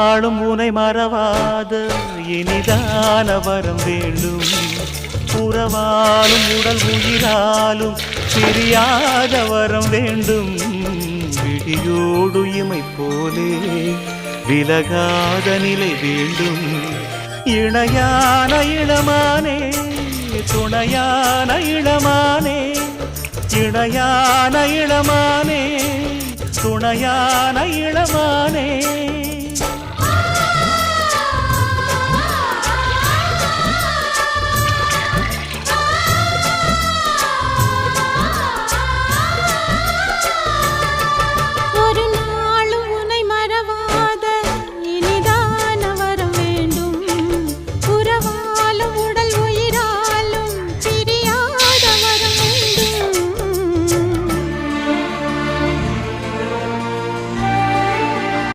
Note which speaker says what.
Speaker 1: நாளும் உனை மறவாத இனிதான வரம் வேண்டும். உறவாலும் உடல் உயிராலும் பிரியாத வரம் வேண்டும். விழியோடு இமை போலே விலகாத நிலை வேண்டும். இணையான இளமானே துணையான இளமானே, இணையான இளமானே துணையான இளமானே.